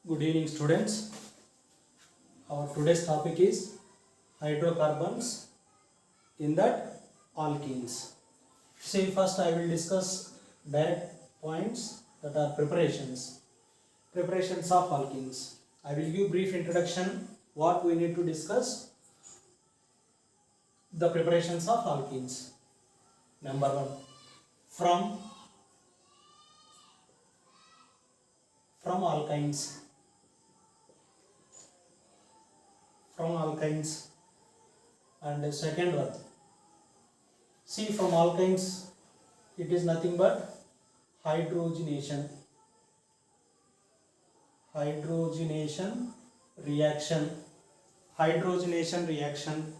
Good evening, students. Our today's topic is hydrocarbons, in that alkenes. See, first I will discuss direct points, that are preparations. Preparations of alkenes. I will give brief introduction what we need to discuss. The preparations of alkenes. Number one, from alkynes. From alkynes. And the second one, see, from alkynes it is nothing but hydrogenation reaction. Hydrogenation reaction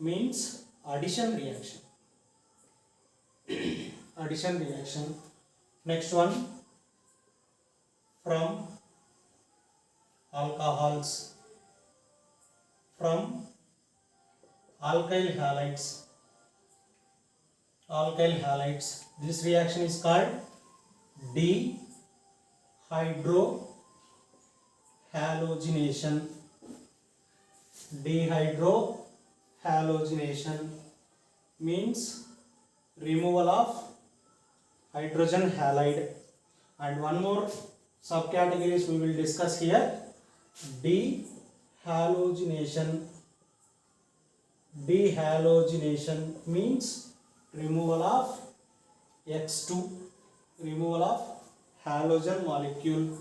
means addition reaction. Addition reaction. Next one, from alcohols. From alkyl halides. This reaction is called dehydrohalogenation. Dehydrohalogenation means removal of hydrogen halide. And one more subcategories we will discuss here. Dehalogenation means removal of X2, removal of halogen molecule.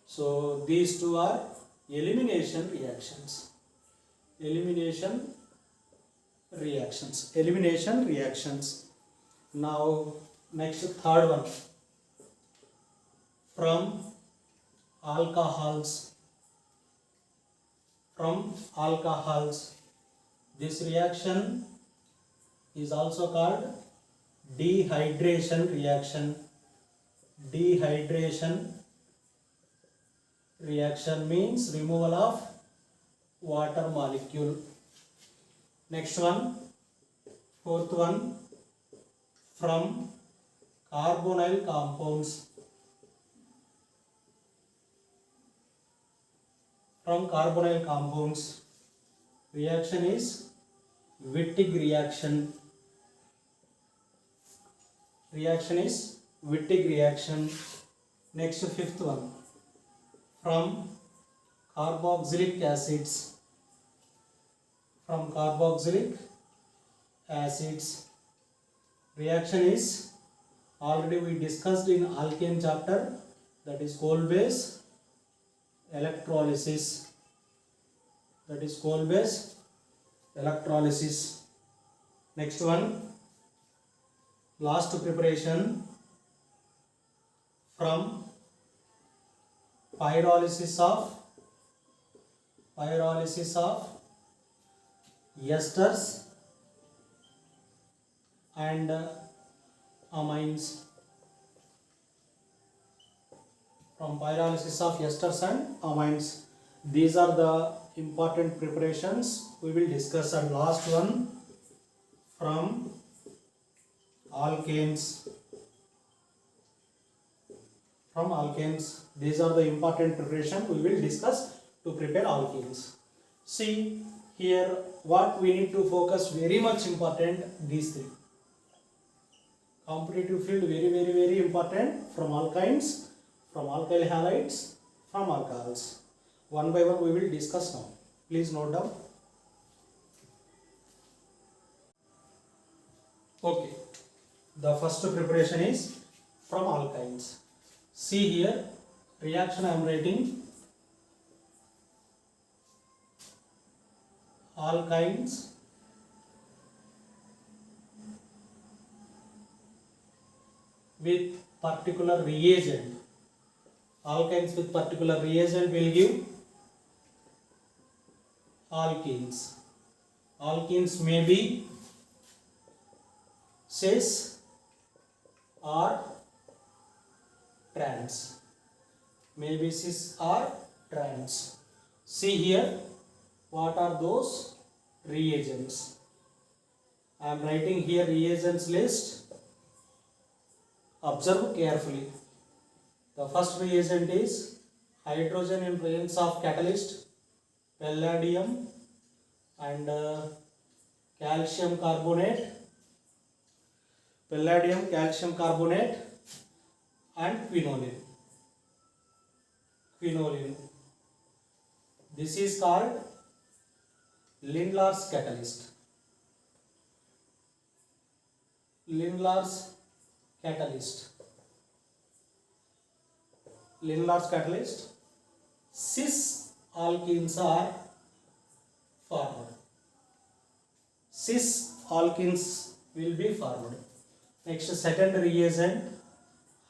So these two are elimination reactions. Now next, third one, from alcohols. This reaction is also called dehydration reaction. Dehydration reaction means removal of water molecule. Next one, fourth one, from carbonyl compounds. From carbonyl compounds, reaction is Wittig reaction. Next, fifth one, from carboxylic acids. Reaction is already we discussed in alkane chapter, that is coal base electrolysis. Next one, last preparation, from pyrolysis of esters and amines. From pyrolysis of esters and amines. These are the important preparations we will discuss. And last one, from alkanes. These are the important preparation we will discuss to prepare alkenes. See here, what we need to focus, very much important, these three. Competitive field, very important. From alkynes, from alkyl halides, from alcohols. One by one we will discuss now. Please note down. Okay. The first preparation is from alkynes. See here, reaction I am writing. Alkynes with particular reagent. Alkynes with particular reagent will give alkenes. Alkenes may be cis or trans. See here, what are those reagents? I am writing here reagents list. Observe carefully. The first reagent is hydrogen in presence of catalyst, palladium and calcium carbonate, palladium, calcium carbonate and quinoline. This is called Lindlar's catalyst. Lindlar's catalyst. Cis alkenes are formed. Cis alkenes will be formed. Next, second reagent,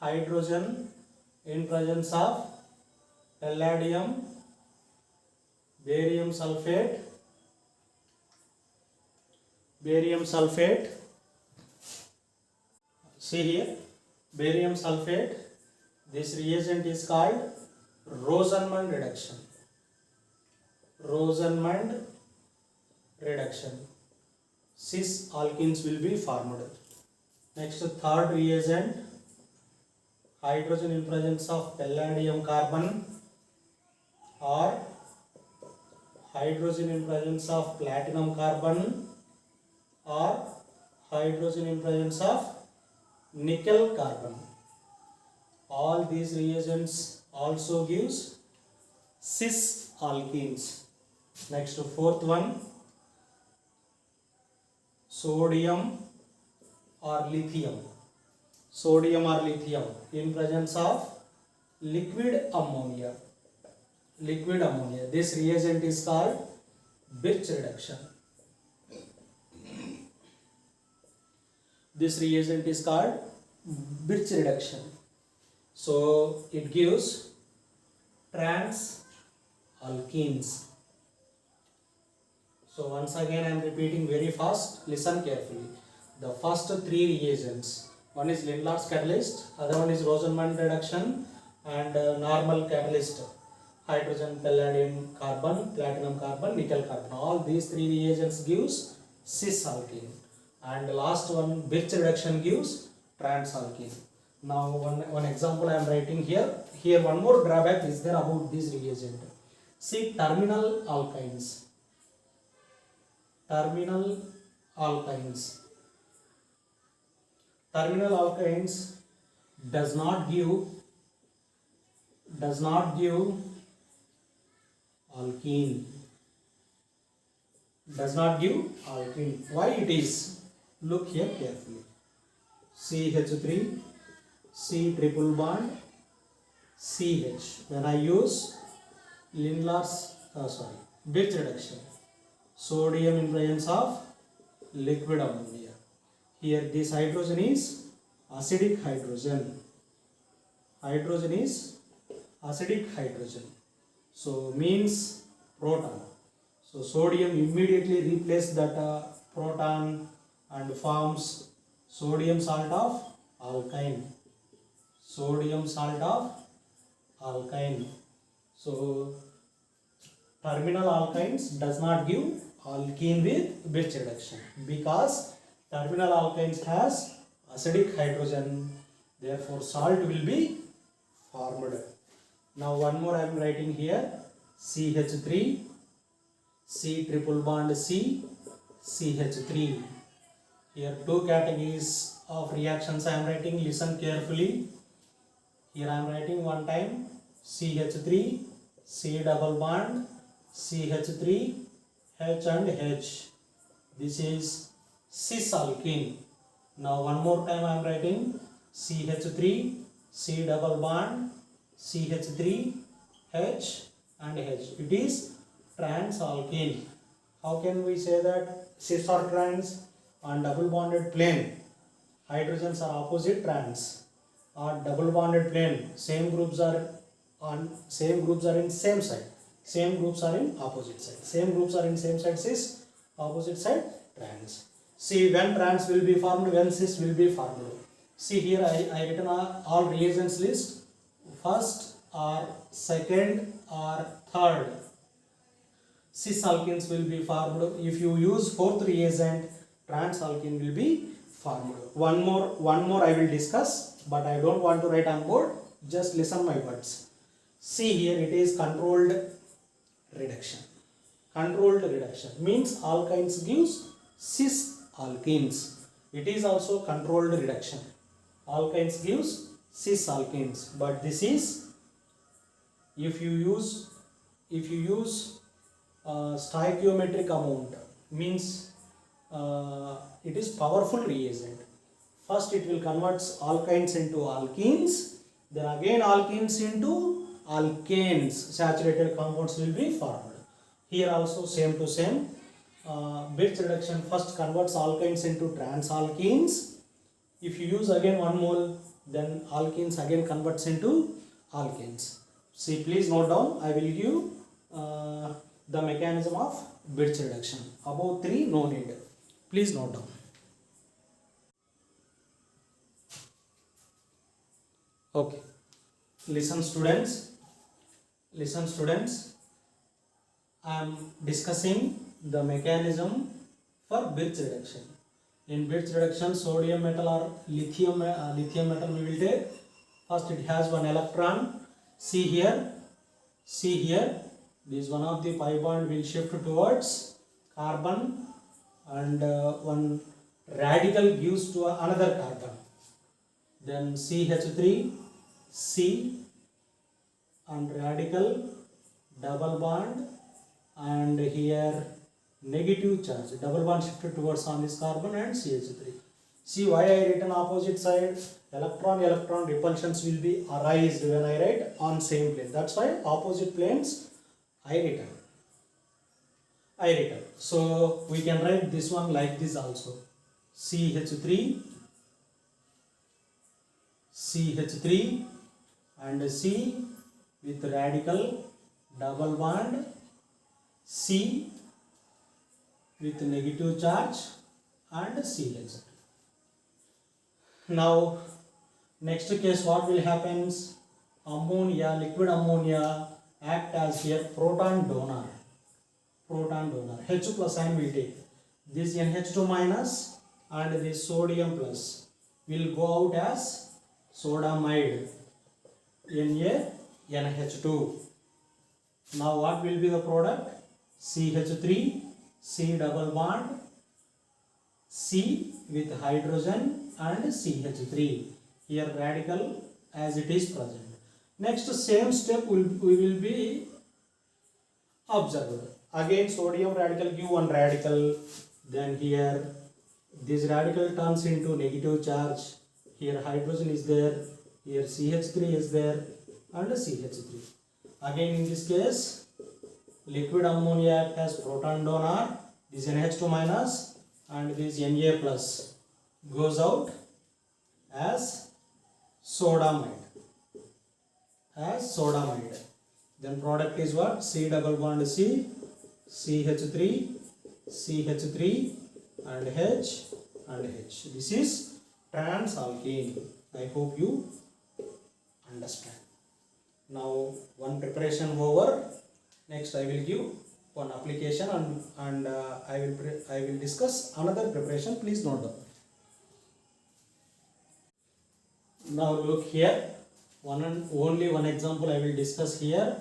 hydrogen in presence of palladium, barium sulfate. See here, barium sulfate. This reagent is called Rosenmund reduction. Cis alkenes will be formed. Next, third reagent, hydrogen in presence of palladium carbon or hydrogen in presence of platinum carbon or hydrogen in presence of nickel carbon. All these reagents also gives cis alkenes. Next, fourth one, sodium or lithium in presence of liquid ammonia. This reagent is called Birch reduction. So it gives trans alkenes. So once again I am repeating very fast, listen carefully. The first three reagents, one is Lindlar's catalyst, other one is Rosenmund reduction and normal catalyst, hydrogen, palladium, carbon, platinum carbon, nickel carbon. All these three reagents gives cis alkene, and the last one, Birch reduction, gives trans alkene. Now one example I am writing here. Here one more drawback is there about this reagent. See, terminal alkynes does not give alkene. Why it is? Look here carefully. CH3, C triple bond, CH. When I use Birch reduction, sodium in presence of liquid ammonia. Here this hydrogen is acidic hydrogen. So means proton. So sodium immediately replaces that proton and forms sodium salt of alkyne. So terminal alkynes does not give alkene with Birch reduction because terminal alkynes has acidic hydrogen, therefore salt will be formed. Now one more I am writing here, CH3, C triple bond C, CH3. Here two categories of reactions I am writing, listen carefully. Here I am writing one time, CH3, C double bond, CH3, H and H. This is cis alkene. Now one more time I am writing CH3, C double bond, CH3, H and H. It is trans alkene. How can we say that? Cis or trans? On double bonded plane, hydrogens are opposite trans. On double bonded plane, same groups are in same side. Same groups are in opposite side. Same groups are in same side cis, opposite side trans. See when trans will be formed, when cis will be formed. See here I written all reagents list. First or second or third cis alkenes will be formed. If you use fourth reagent, trans alkene will be formed. One more I will discuss, but I don't want to write on board. Just listen my words. See here, it is controlled reduction. Controlled reduction means alkynes gives cis alkenes. It is also controlled reduction. Alkynes gives cis alkenes, but this is if you use stoichiometric amount, means it is powerful reagent. First it will convert alkynes into alkenes, then again alkenes into alkanes. Saturated compounds will be formed. Here also same to same. Birch reduction first converts alkynes into transalkenes. If you use again 1 mole, then alkenes again converts into alkanes. See, please note down. I will give the mechanism of Birch reduction. Above 3 no need. Please note down. Okay. Listen students. I am discussing the mechanism for Birch reduction. In Birch reduction, sodium metal or lithium metal we will take. First it has one electron. See here. This one of the pi bond will shift towards carbon, and one radical gives to another carbon. Then CH3, C, and radical, double bond, and here negative charge, double bond shifted towards on this carbon and CH3. See why I written opposite side? Electron repulsions will be arised when I write on same plane. That's why opposite planes I written. So we can write this one like this also. CH3 and C with radical, double bond, C with negative charge, and CH. Now next case, what will happen? Ammonia, liquid ammonia act as here proton donor. H plus ion will take this NH2 minus and this sodium plus will go out as sodamide, NaNH2. Now what will be the product? CH3, C double bond, C with hydrogen and CH3. Here radical as it is present. Next same step we will be observed. Again sodium radical give one radical. Then here this radical turns into negative charge. Here hydrogen is there. Here CH3 is there and CH3. Again in this case, liquid ammonia acts as proton donor. This NH2 minus and this Na plus goes out as sodamide. Then product is what? C double bond C, CH3 and H and H. This is transalkene. I hope you understand. Now one preparation over. Next I will give one application and I will discuss another preparation. Please note down. Now look here. Only one example I will discuss here.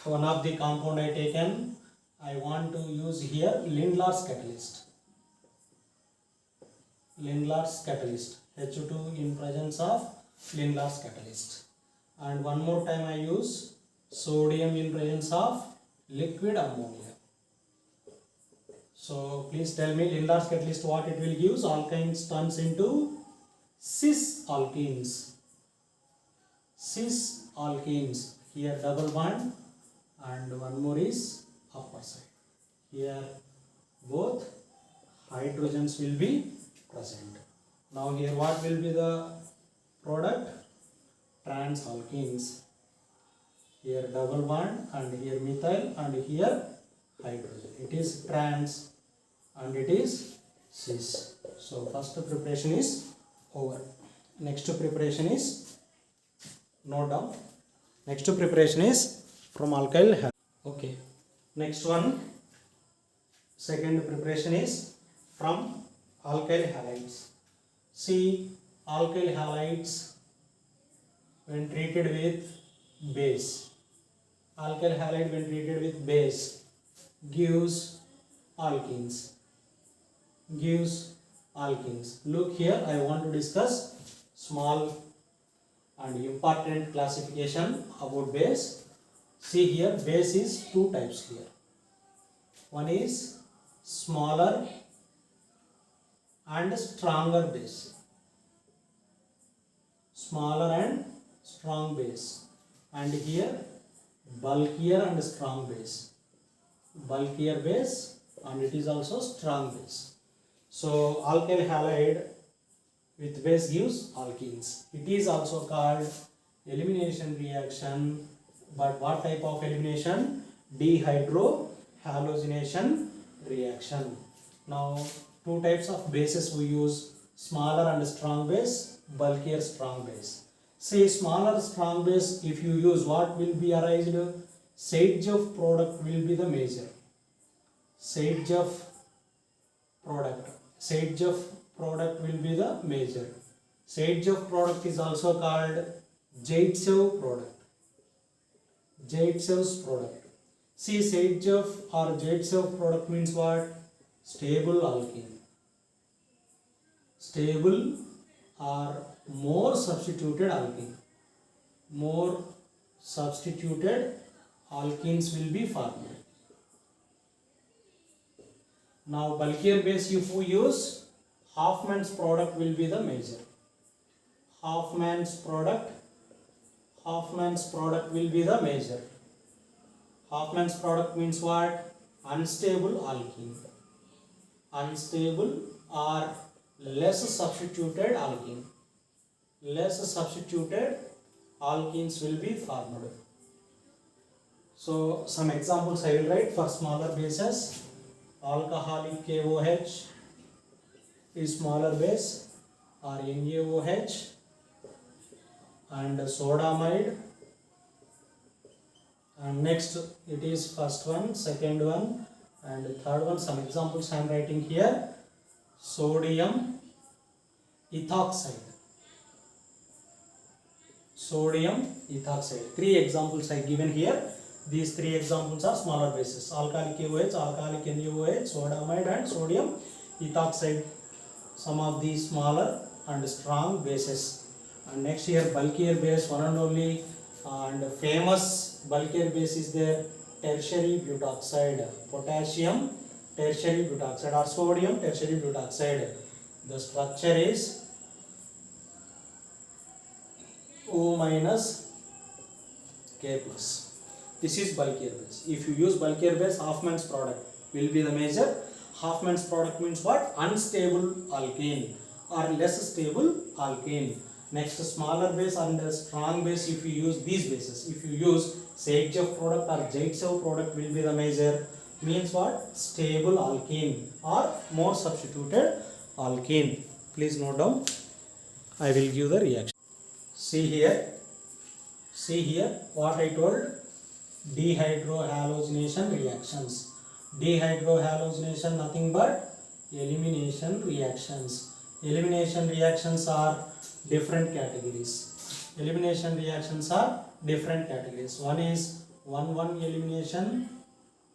One of the compound I taken, I want to use here Lindlar's catalyst. H2 in presence of Lindlar's catalyst. And one more time I use sodium in presence of liquid ammonia. So please tell me Lindlar's catalyst what it will give. Alkynes turns into cis alkenes. Here double bond and one more is upper side. Here both hydrogens will be present. Now here what will be the product? Transalkenes. Here double bond and here methyl and here hydrogen. It is trans and it is cis. So first preparation is over. Next preparation is, note down. Next preparation is from alkyl halide. Okay. Next one, second preparation is from alkyl halides. See, alkyl halides when treated with base, alkyl halide when treated with base gives alkenes, gives alkenes. Look here, I want to discuss small and important classification about base. See here, base is two types here. One is smaller and stronger base, smaller and strong base, and here bulkier and strong base, bulkier base, and it is also strong base. So alkyl halide with base gives alkenes. It is also called elimination reaction, but what type of elimination? Dehydrohalogenation reaction. Now two types of bases we use, smaller and strong base, bulkier strong base. Say smaller strong base, if you use, what will be arised? Saitjev product will be the major. Saitjev product will be the major. Saitjev product is also called Zaitsev product. Zaitsev's product. See, Saitjev or Zaitsev product means what? Stable alkene. Stable or more substituted alkene. More substituted alkenes will be formed. Now bulkier base if we use, Hoffman's product will be the major. Hoffman's product will be the major. Hoffman's product means what? Unstable alkene. Unstable or less substituted alkene. Less substituted alkenes will be formed. So some examples I will write for smaller bases. Alcoholic KOH is smaller base, or NaOH, and sodamide. And next it is first one, second one, and third one. Some examples I am writing here. Sodium ethoxide. Sodium ethoxide. Three examples I given here. These three examples are smaller bases: alcoholic KOH, alcoholic NaOH, sodamide, and sodium ethoxide. Some of these smaller and strong bases. And next here, bulkier base, one and only and famous bulkier base is there, tertiary butoxide, potassium tertiary butoxide, or sodium tertiary butoxide. The structure is O minus K plus. This is bulkier base. If you use bulkier base, Hoffman's product will be the major. Hoffman's product means what? Unstable alkene or less stable alkene. Next, smaller base and strong base, if you use these bases, if you use Saitjev product or Zaitsev product will be the major. Means what? Stable alkene or more substituted alkene. Please note down. I will give the reaction. See here what I told. Dehydrohalogenation reactions. Dehydrohalogenation nothing but elimination reactions. Elimination reactions are different categories. Elimination reactions are different categories. One is 1,1 elimination.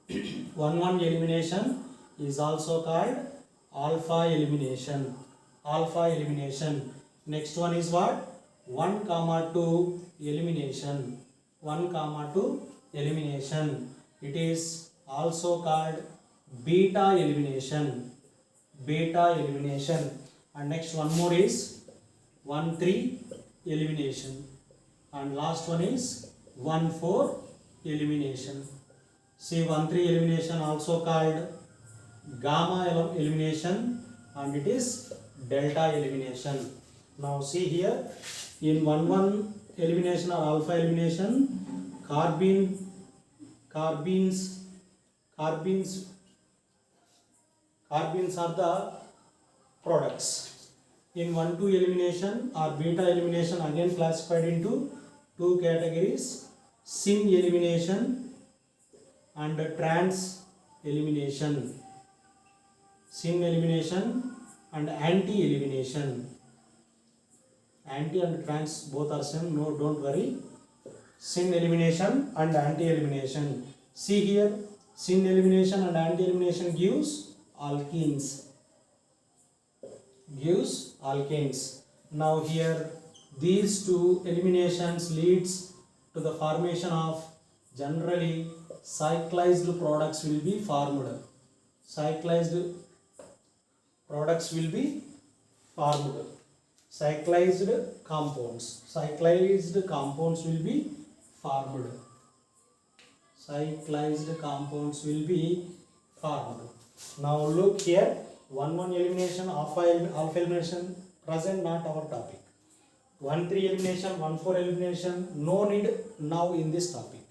1,1 elimination is also called alpha elimination. Alpha elimination. Next one is what? 1,2 elimination. 1,2 elimination. It is also called beta elimination. Beta elimination. And next one more is 1,3 elimination. And last one is 1,4 elimination. See, 1,3 elimination also called gamma elimination, and it is delta elimination. Now see here, in 1,1 elimination or alpha elimination, carbines are the products. In 1,2 elimination or beta elimination, again classified into two categories: syn elimination and trans elimination. syn elimination and anti-elimination. Anti and trans both are same, no, don't worry. Syn elimination and anti-elimination. See here, syn elimination and anti-elimination gives alkenes. Now here these two eliminations leads to the formation of generally cyclized products will be formed. Cyclized products will be formed. Cyclized compounds will be formed. Cyclized compounds will be formed. Now look here, 1,1 elimination, alpha elimination present, not our topic. 1,3 elimination, 1,4 elimination, no need now in this topic.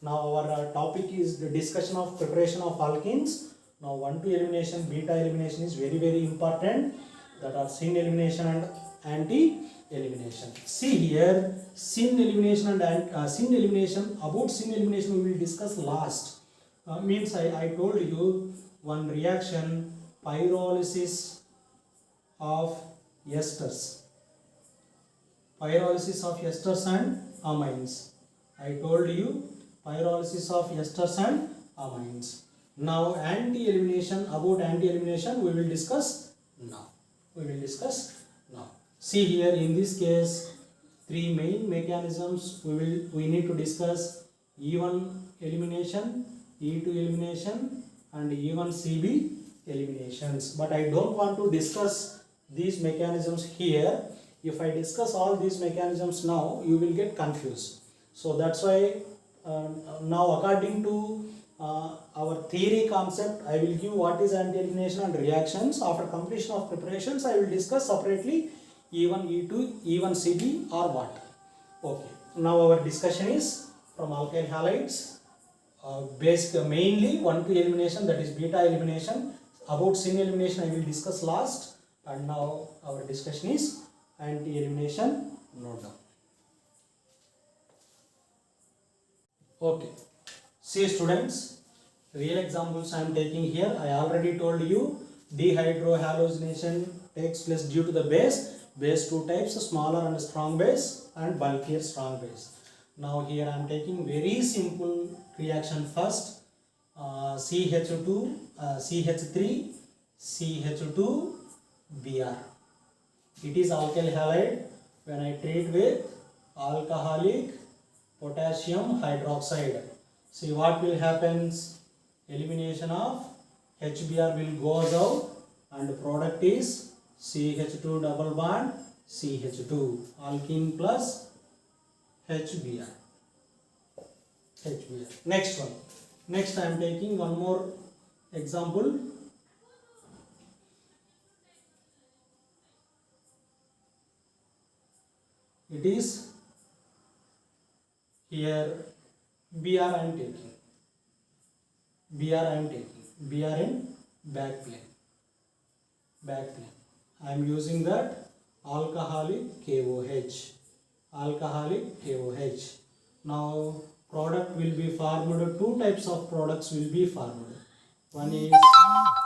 Now our topic is the discussion of preparation of alkenes. Now 1,2 elimination, beta elimination is very very important, that are syn elimination and anti-elimination. See here, syn elimination and about syn elimination we will discuss last. Means I told you one reaction, pyrolysis of esters. Pyrolysis of esters and amines. I told you pyrolysis of esters and amines. Now anti-elimination, about anti-elimination we will discuss now. See here, in this case, three main mechanisms we need to discuss: E1 elimination, E2 elimination, and E1 CB eliminations. But I don't want to discuss these mechanisms here. If I discuss all these mechanisms now, you will get confused. So that's why now according to our theory concept, I will give what is anti-elimination and reactions. After completion of preparations, I will discuss separately E1, E2, E1 CB or what. Okay. Now our discussion is from alkyl halides. Based mainly 1,2 elimination, that is beta elimination. About syn elimination I will discuss last, and now our discussion is anti-elimination. Note down. Okay. See students, real examples I am taking here. I already told you dehydrohalogenation takes place due to the base two types, smaller and strong base and bulkier strong base. Now here I am taking very simple reaction first. CH2 CH3 CH2 Br. It is alkyl halide. When I treat with alcoholic potassium hydroxide, see what will happen. Elimination of HBr will goes out and the product is CH2 double bond CH2, alkene plus HBr. Next I am taking one more example. It is here Br I am taking. Br in back plane. I am using that alcoholic KOH. Now product will be formed. Two types of products will be formed. One is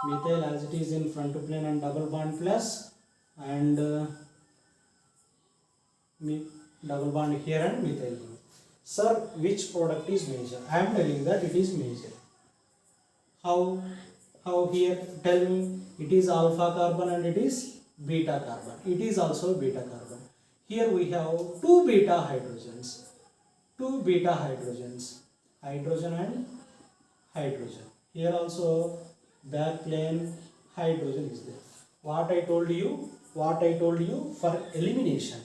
methyl as it is in front plane and double bond plus, and double bond here and methyl. Sir, which product is major? I am telling that it is major. How here? Tell me. It is alpha carbon and it is beta carbon. It is also beta carbon. Here we have two beta hydrogens, hydrogen and hydrogen. Here also back plane hydrogen is there. What I told you for elimination,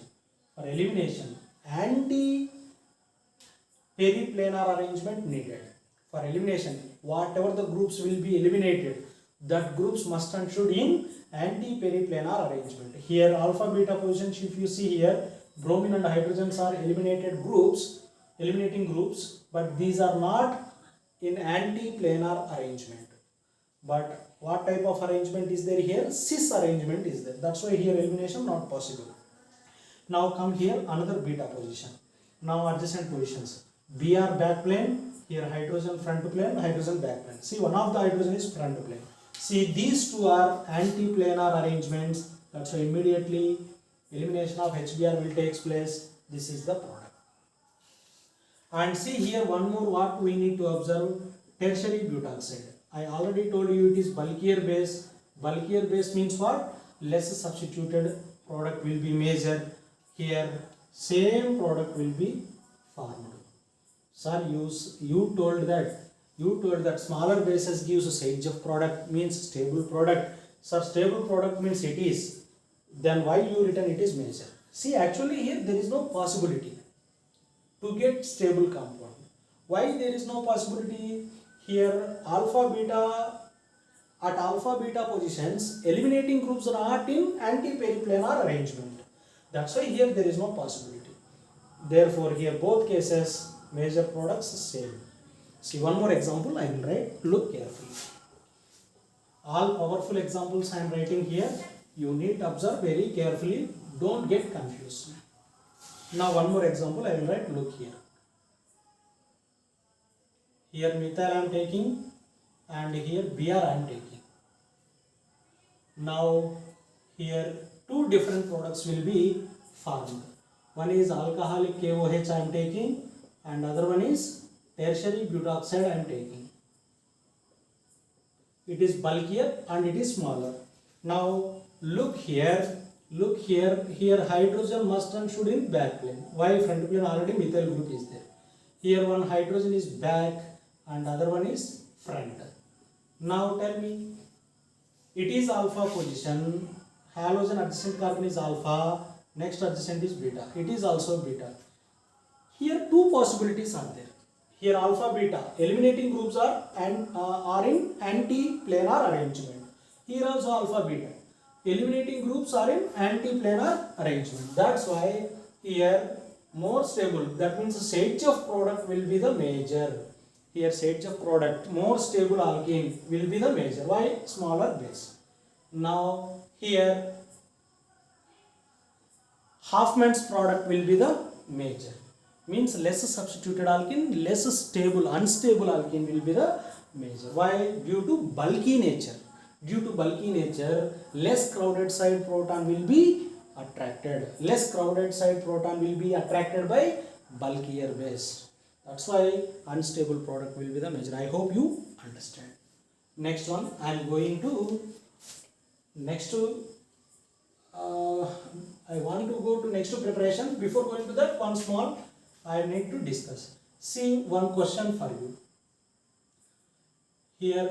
anti-periplanar arrangement needed. For elimination, whatever the groups will be eliminated, that groups must and should in anti-periplanar arrangement. Here alpha beta positions, if you see here, bromine and hydrogens are eliminating groups, but these are not in anti-planar arrangement. But what type of arrangement is there here? Cis arrangement is there. That's why here elimination not possible. Now come here another beta position. Now adjacent positions. Br back plane, here hydrogen front plane, hydrogen back plane. See, one of the hydrogen is front plane. See, these two are anti-planar arrangements. That's why immediately elimination of HBr will take place. This is the product. And see here one more what we need to observe, tertiary butoxide. I already told you it is bulkier base. Bulkier base means what? Less substituted product will be measured. Here same product will be formed. Sir, you told that smaller bases gives a edge of product means stable product. Sir, stable product means it is. Then why you written it is measured? See, actually here there is no possibility to get stable compound. Why there is no possibility? Here alpha beta, at alpha beta positions eliminating groups are not in anti-periplanar arrangement. That's why here there is no possibility. Therefore here both cases major products same. See one more example I will write, look carefully. All powerful examples I am writing here, you need to observe very carefully, don't get confused. Now one more example I will write, look here. Here methyl I am taking and here Br I am taking. Now here two different products will be formed. One is alcoholic KOH I am taking and other one is tertiary butoxide I am taking. It is bulkier and it is smaller. Now look here, here hydrogen must and should in back plane. Why? Front plane already methyl group is there. Here one hydrogen is back and other one is front. Now tell me, it is alpha position, halogen adjacent carbon is alpha, next adjacent is beta, it is also beta. Here two possibilities are there. Here alpha beta eliminating groups are in anti-planar arrangement. Here also alpha beta eliminating groups are in anti-planar arrangement. That's why here more stable, that means the edge of product will be the major. Here edge of product, more stable alkene will be the major. Why? Smaller base. Now here Hoffman's product will be the major. Means less substituted alkene, less stable, unstable alkene will be the major. Why? Due to bulky nature. Due to bulky nature, less crowded side proton will be attracted. Less crowded side proton will be attracted by bulkier base. That's why unstable product will be the major. I hope you understand. Next one, I am going to I want to go to next to preparation. Before going to that, one small I need to discuss. See one question for you. Here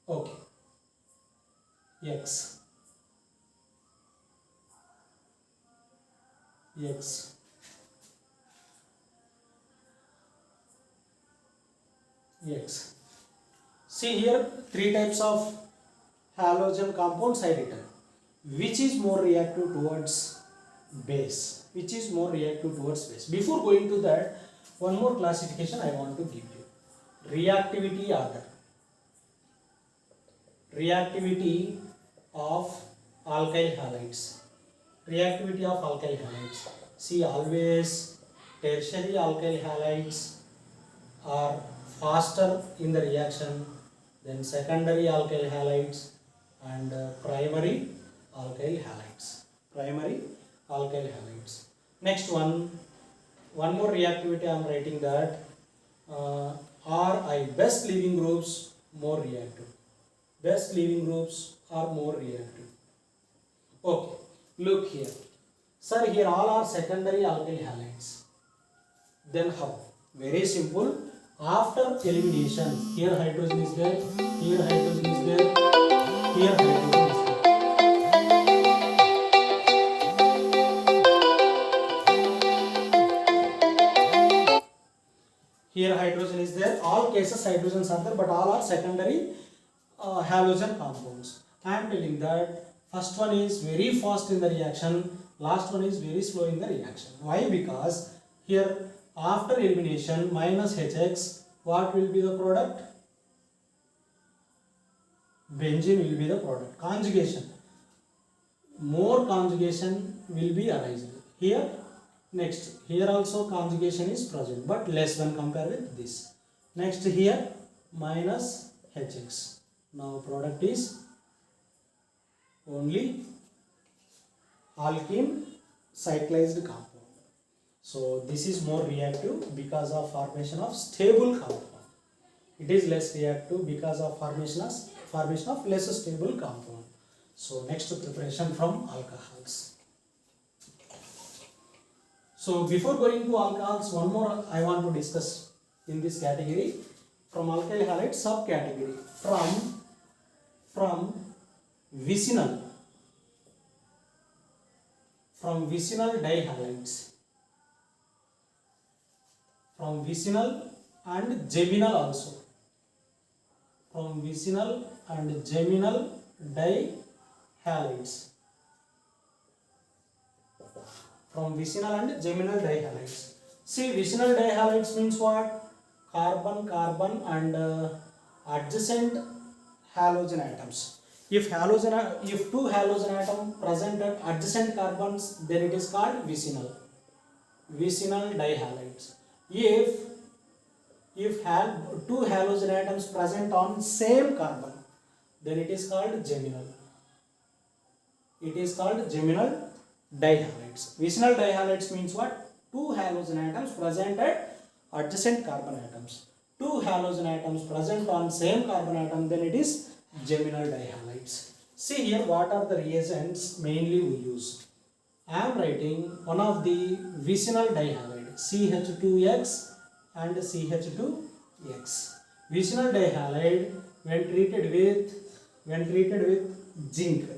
okay, X see here three types of halogen compounds I written. Which is more reactive towards base? Which is more reactive towards base? Before going to that, one more classification I want to give you. Reactivity order. Reactivity of alkyl halides. Reactivity of alkyl halides. See, always tertiary alkyl halides are faster in the reaction than secondary alkyl halides and primary alkyl halides. Primary alkyl halides. Next one more reactivity I am writing that Ri, best leaving groups more reactive. Best leaving groups are more reactive. Okay, look here. Sir, here all are secondary alkyl halides. Then how? Very simple. After elimination, here hydrogen is there, here hydrogen is there, here hydrogen is there. Here hydrogen is there, all cases hydrogens are there, but all are secondary halogen compounds. I am telling that first one is very fast in the reaction, last one is very slow in the reaction. Why? Because here after elimination minus HX, what will be the product? Benzene will be the product. Conjugation. More conjugation will be arising. Here Next, here also conjugation is present, but less when compared with this. Next here minus Hx. Now product is only alkene cyclized compound. So this is more reactive because of formation of stable compound. It is less reactive because of formation of less stable compound. So next preparation from alcohols. So before going to alcohols, one more I want to discuss in this category from alkyl halide subcategory from vicinal dihalides, from vicinal and geminal also, from vicinal and geminal dihalides, from vicinal and geminal dihalides. See, vicinal dihalides means what? Carbon and adjacent halogen atoms. If two halogen atoms present at adjacent carbons, then it is called vicinal dihalides. If two halogen atoms present on same carbon, then it is called geminal. It is called geminal dihalides. Vicinal dihalides means what? Two halogen atoms present at adjacent carbon atoms. Two halogen atoms present on same carbon atom, then it is geminal dihalides. See here, what are the reagents mainly we use? I am writing one of the vicinal dihalide, CH2X and CH2X. Vicinal dihalide when treated with zinc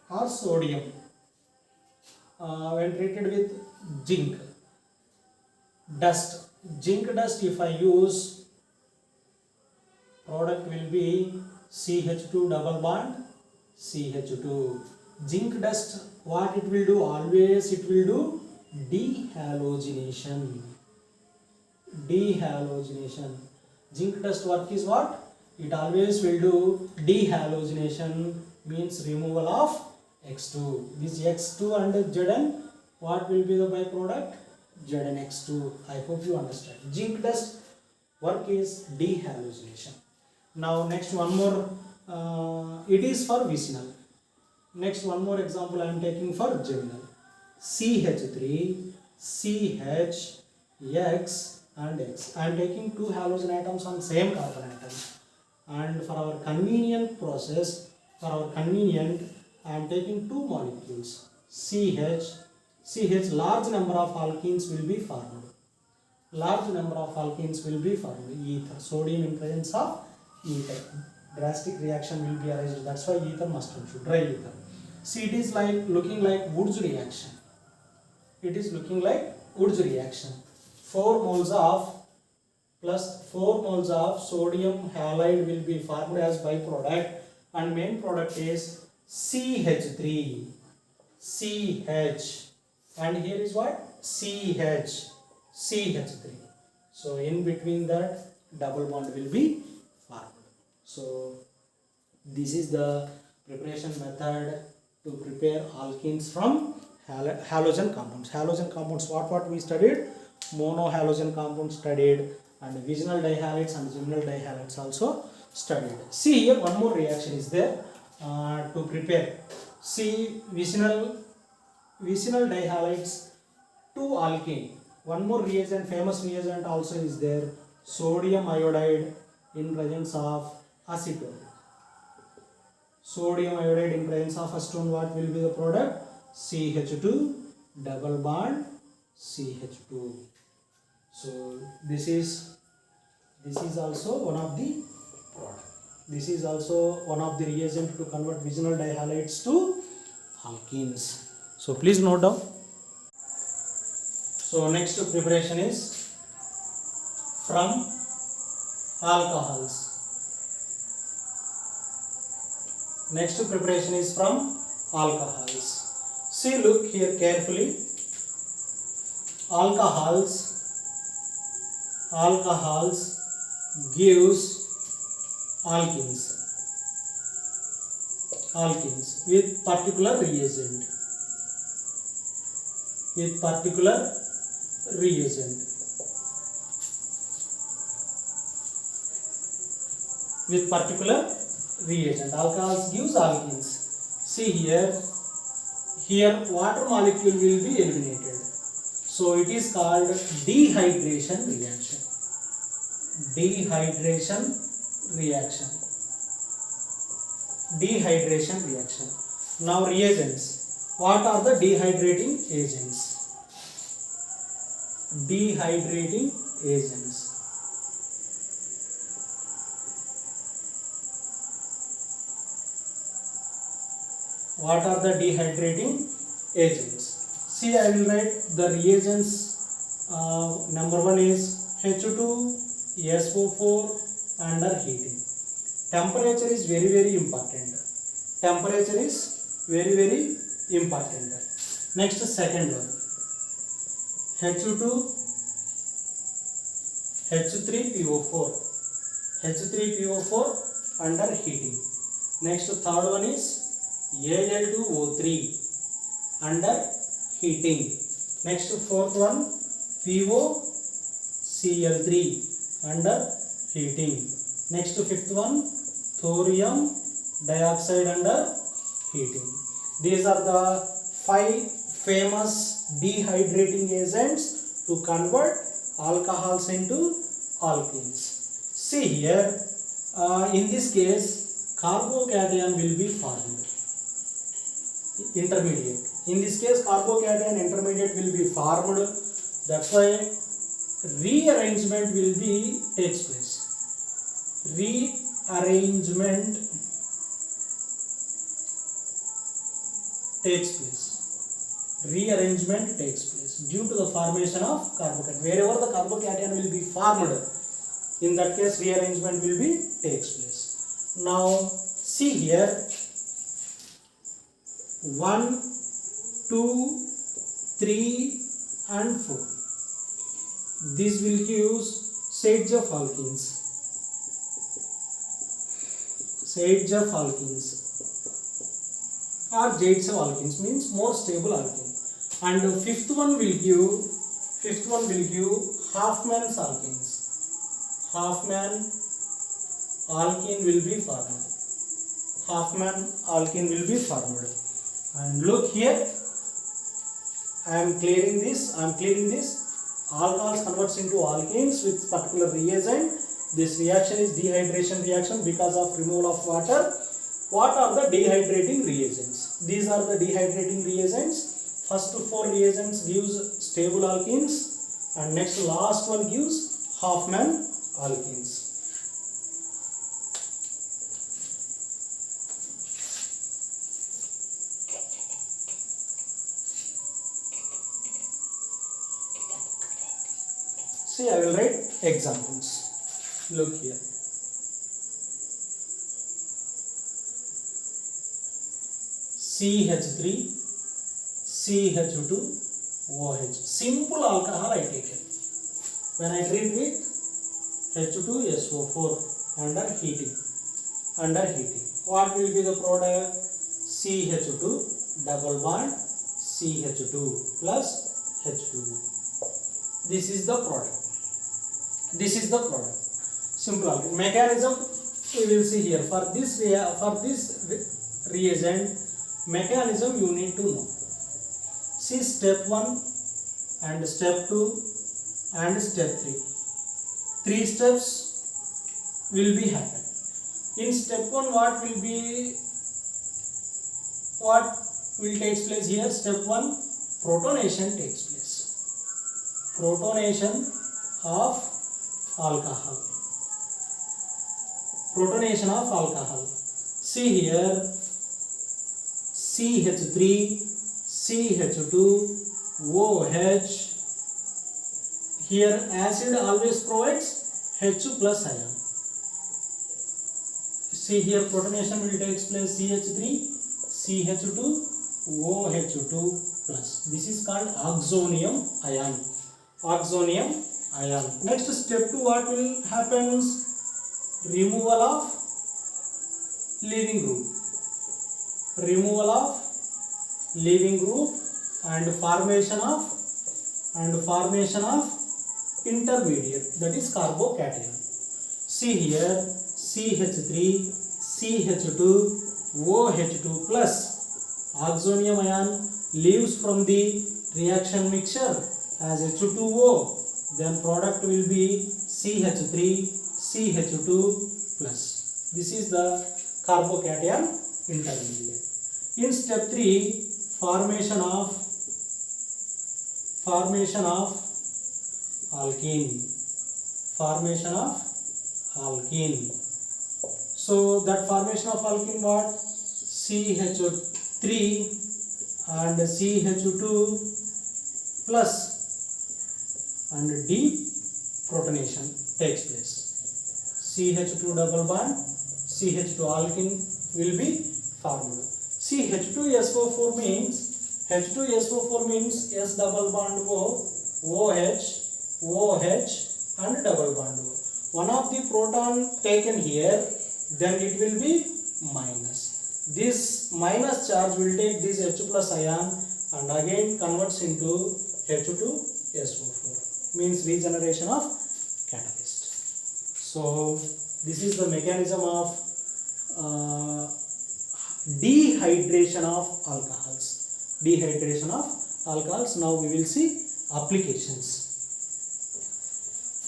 or sodium, when treated with zinc dust, if I use, product will be CH2 double bond CH2. Zinc dust, what it will do? Always it will do dehalogenation. Zinc dust work is what? It always will do dehalogenation, means removal of X2. This X2 and Zn, what will be the byproduct? ZnX2. I hope you understand. Zinc dust work is dehalogenation. Now next one more, it is for vicinal. Next one more example I am taking for geminal. CH3, CH, X and X. I am taking two halogen atoms on same carbon atom. And for our convenient process, I am taking two molecules. CH, large number of alkenes will be formed. Ether, sodium in presence of ether. Drastic reaction will be arised. That's why ether must come to dry ether. See, it is looking like Wood's reaction. 4 moles of sodium halide will be formed as byproduct, and main product is CH3, CH, and here is what? CH3. So in between that double bond will be formed. So this is the preparation method to prepare alkenes from halogen compounds. Halogen compounds, what we studied? Monohalogen compounds studied, and vicinal dihalides and geminal dihalides also studied. See here, one more reaction is there to prepare. See, vicinal dihalides to alkene. One more reagent, famous reagent also is there, sodium iodide in presence of acetone. Sodium iodide in presence of acetone, what will be the product? CH2 double bond CH2. So this is also one of the product. This is also one of the reagent to convert vicinal dihalides to alkenes. So please note down. So next preparation is from alcohols. Next preparation is from alcohols. See, look here carefully. Alcohols gives alkenes with particular reagent. reagent. With particular reagent, alcohols gives alkenes. See here water molecule will be eliminated, so it is called dehydration reaction. Dehydration reaction. Dehydration reaction. Now reagents. What are the dehydrating agents? Dehydrating agents. What are the dehydrating agents? See, I will write the reagents. Number one is H2SO4 under heating. Temperature is very important. Temperature is very important. Next, second one, H2, H3PO4. H3PO4 under heating. Next, third one is Al2O3 under heating. Next, fourth one, POCl3 under heating. Next, fifth one, thorium dioxide under heating. These are the 5 famous dehydrating agents to convert alcohols into alkenes. See here, in this case, carbocation will be formed. Intermediate. In this case, carbocation intermediate will be formed. That's why rearrangement will be takes place. Rearrangement takes place. Rearrangement takes place due to the formation of carbocation. Wherever the carbocation will be formed, in that case rearrangement will be takes place. Now see here, 1, 2, 3 and 4. This will give shades of alkenes. Shades of alkenes or jades of alkenes means more stable alkene. And fifth one will give Hofmann's alkenes. Hofmann alkene will be formed. Hofmann alkene will be formed. And look here, I am clearing this. Alcohols converts into alkenes with particular reagent. This reaction is dehydration reaction because of removal of water. What are the dehydrating reagents? These are the dehydrating reagents. First 4 reagents gives stable alkenes, and next last one gives Hofmann alkenes. See, I will write examples. Look here. CH3, CH2, OH. Simple alcohol I take it. When I treat with H2SO4 under heating. What will be the product? CH2 double bond CH2 plus H2. This is the product. Simple alcohol. Mechanism we will see here. For this reagent, mechanism you need to know. See, step 1 and step 2 and step 3. 3 steps will be happen. In step 1, what will takes place here? Step 1, protonation takes place. Protonation of alcohol. See here, CH3, CH2, OH. Here acid always provides H2 plus ion. See here, protonation will take place CH3, CH2, OH2 plus. This is called oxonium ion. Next step 2, what will happen? Removal of leaving group and formation of and formation of intermediate, that is carbocation. See here, CH3, CH2, OH2 plus oxonium ion leaves from the reaction mixture as H2O, then product will be CH3, CH2 plus. This is the carbocation intermediate. In step 3, formation of alkene. Formation of alkene. So that formation of alkene what? CH3 and CH2 plus and deprotonation takes place. CH2 double bond, CH2 alkene will be formed. See, H2SO4 means S double bond O, OH, OH and double bond O. One of the proton taken here, then it will be minus. This minus charge will take this H plus ion and again converts into H2SO4. Means regeneration of catalyst. So this is the mechanism of dehydration of alcohols. Dehydration of alcohols. Now we will see applications.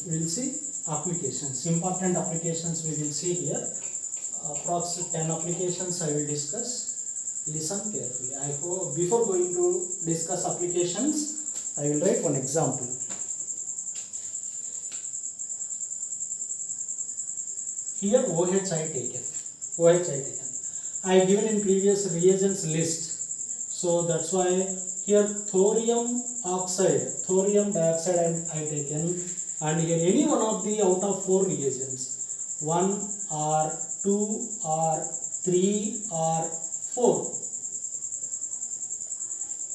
We will see applications. Important applications we will see here. Approximately 10 applications I will discuss. Listen carefully. I hope before going to discuss applications, I will write one example. Here OH I taken. I given in previous reagents list. So that's why here thorium dioxide I taken, and here any one of the out of 4 reagents, 1 or 2 or 3 or 4,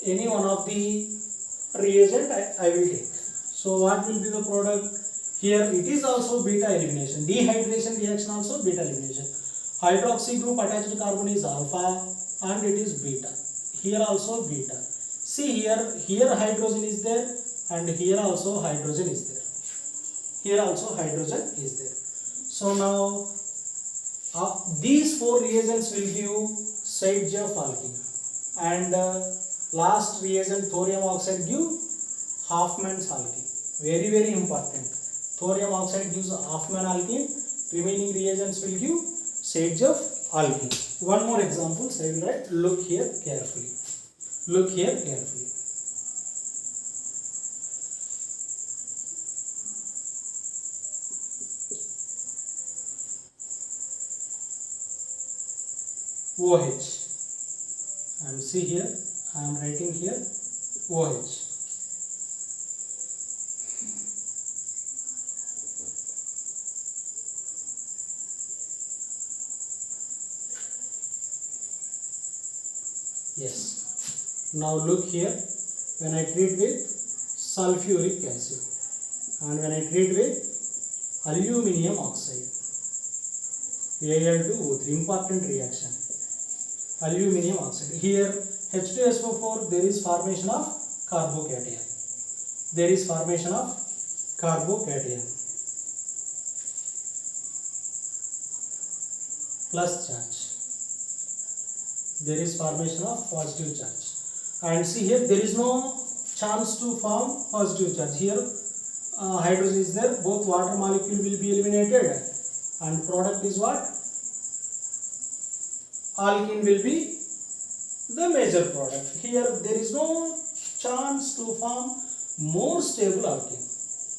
any one of the reagent I will take. So what will be the product? Here it is also beta elimination. Dehydration reaction also beta elimination. Hydroxy group attached to carbon is alpha and it is beta. Here also beta. See here hydrogen is there and here also hydrogen is there. Here also hydrogen is there. So now these 4 reagents will give Saitjev alkene, and last reagent thorium oxide give Hoffman's alkene. Very very important. Thorium oxide gives Hoffman alkene. Remaining reagents will give Saitjev alkene. One more example I will write. Look here carefully. Look here carefully. OH, and see here I am writing here OH. Yes. Now look here, when I treat with sulfuric acid and when I treat with aluminium oxide, Al2O3, important reaction. Aluminium oxide. Here H2SO4, there is formation of carbocation. There is formation of carbocation. Plus charge. There is formation of positive charge. And see here, there is no chance to form positive charge. Here hydrogen is there, both water molecule will be eliminated and product is what? Alkene will be the major product. Here there is no chance to form more stable alkene.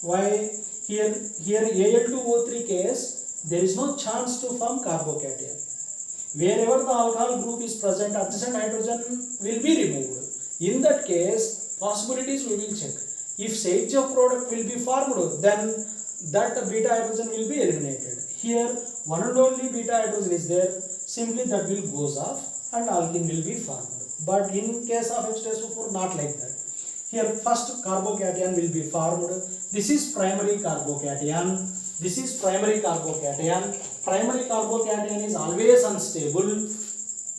Why? Here Al2O3 case, there is no chance to form carbocation. Wherever the alcohol group is present, adjacent hydrogen will be removed. In that case, possibilities we will check. If Saitjev product will be formed, then that beta hydrogen will be eliminated. Here, one and only beta hydrogen is there, simply that will goes off and alkene will be formed. But in case of H2SO4, not like that. Here, first carbocation will be formed. This is primary carbocation. This is primary carbocation. Primary carbocation is always unstable.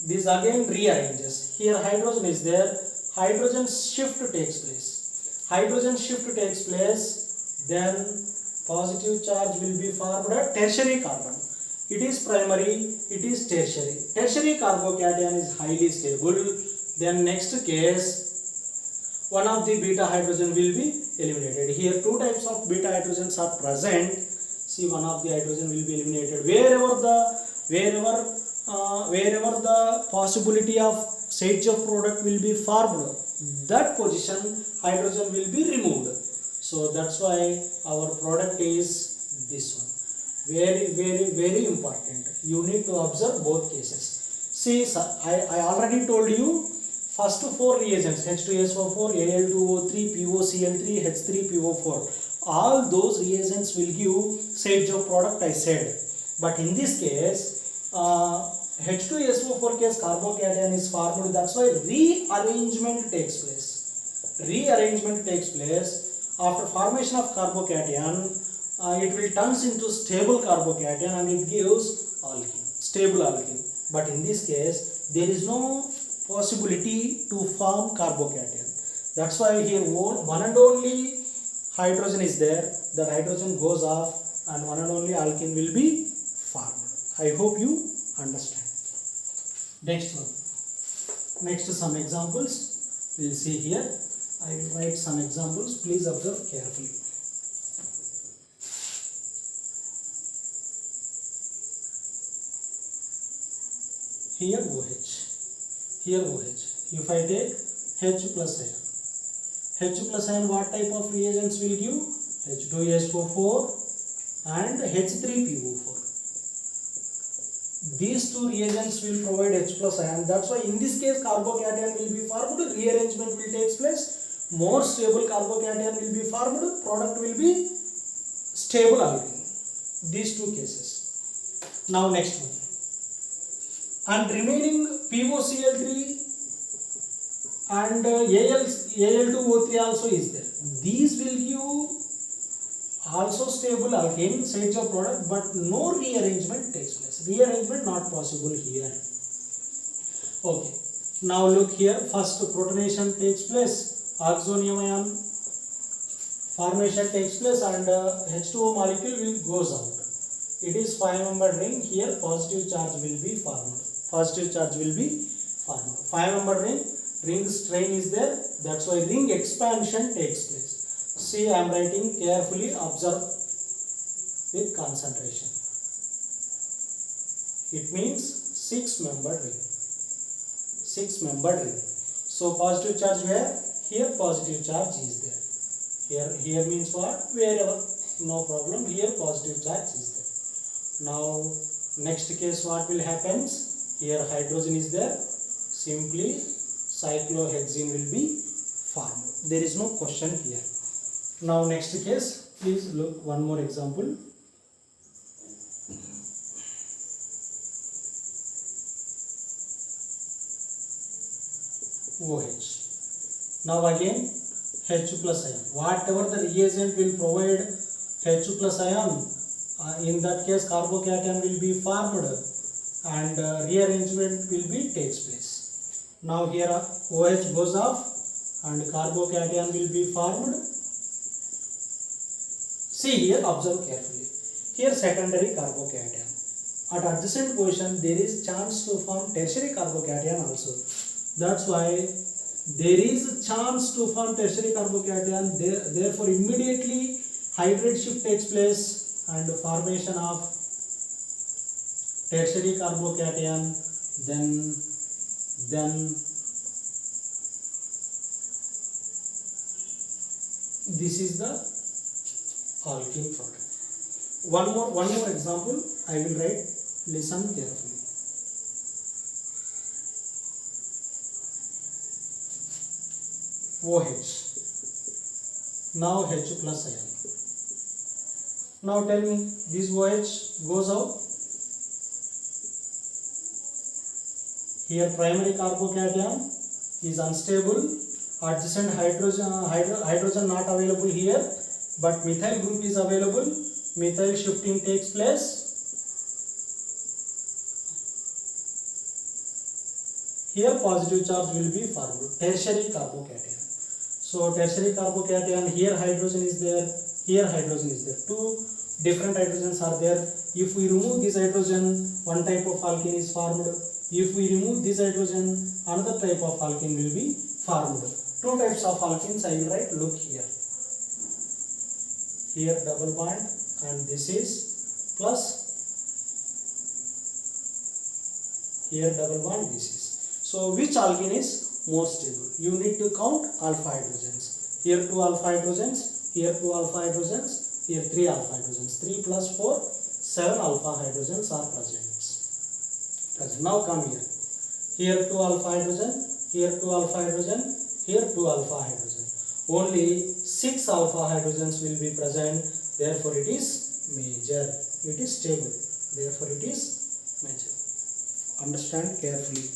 This again rearranges. Here hydrogen is there. Hydrogen shift takes place. hydrogen shift takes place, then positive charge will be formed at tertiary carbon. It is primary, it is tertiary. Tertiary carbocation is highly stable. Then next case, one of the beta hydrogen will be eliminated. Here two types of beta hydrogens are present. See, one of the hydrogen will be eliminated. Wherever the possibility of Saitchev product will be formed, that position hydrogen will be removed. So that's why our product is this one. Very important. You need to observe both cases. See, I already told you first four reagents, H2SO4, Al2O3, POCl3, H3PO4. All those reagents will give Saitchev product, I said. But in this case, H2SO4 case carbocation is formed. That's why rearrangement takes place. Rearrangement takes place after formation of carbocation. It will turns into stable carbocation and it gives alkene, stable alkene. But in this case, there is no possibility to form carbocation. That's why here one and only hydrogen is there. That hydrogen goes off and one and only alkene will be formed. I hope you understand. Next one. Next some examples. We will see here. I will write some examples. Please observe carefully. Here OH, here OH. If I take H plus ion, H plus ion what type of reagents will give? H2SO4 and H3PO4. These two reagents will provide H plus ion. That's why in this case carbocation will be formed, rearrangement will take place, more stable carbocation will be formed, product will be stable alkene. These two cases. Now next one. And remaining POCl3 and Al2O3 also is there. These will give also stable alkene, Saitchev product, but no rearrangement takes place. Rearrangement not possible here. Okay. Now look here. First protonation takes place, oxonium ion formation takes place, and H2O molecule will goes out. It is 5-membered ring. Here positive charge will be formed. Positive charge will be formed. 5-membered ring, ring strain is there. That's why ring expansion takes place. See, I am writing carefully. Observe with concentration. It means 6-membered ring. 6-membered ring. So positive charge where? Here positive charge is there. Here means what? Wherever. No problem. Here positive charge is there. Now next case what will happen? Here hydrogen is there. Simply cyclohexene will be formed. There is no question here. Now next case, please look one more example. OH. Now again H2 plus ion. Whatever the reagent will provide H2 plus ion, in that case carbocation will be formed and rearrangement will be takes place. Now here OH goes off and carbocation will be formed. See here, observe carefully. Here secondary carbocation. At adjacent position there is chance to form tertiary carbocation also. That's why there is a chance to form tertiary carbocation. Therefore immediately hydrate shift takes place and formation of tertiary carbocation, then this is the alkene product. One more example I will write. Listen carefully. OH. Now H plus ion. Now tell me, this OH goes out. Here primary carbocation is unstable. Adjacent hydrogen not available here, but methyl group is available. Methyl shifting takes place. Here positive charge will be formed. Tertiary carbocation. So tertiary carbocation, here hydrogen is there, here hydrogen is there. Two different hydrogens are there. If we remove this hydrogen, one type of alkene is formed. If we remove this hydrogen, another type of alkene will be formed. Two types of alkenes I will write. Look here. Here double bond, and this is plus. Here double bond, this is. So which alkene is more stable? You need to count alpha hydrogens. Here 2 alpha hydrogens, here 2 alpha hydrogens, here 3 alpha hydrogens. 3 plus 4, 7 alpha hydrogens are present. Now come here. Here 2 alpha hydrogen, here 2 alpha hydrogen, here 2 alpha hydrogen. Only 6 alpha hydrogens will be present. Therefore it is major. It is stable. Therefore it is major. Understand carefully.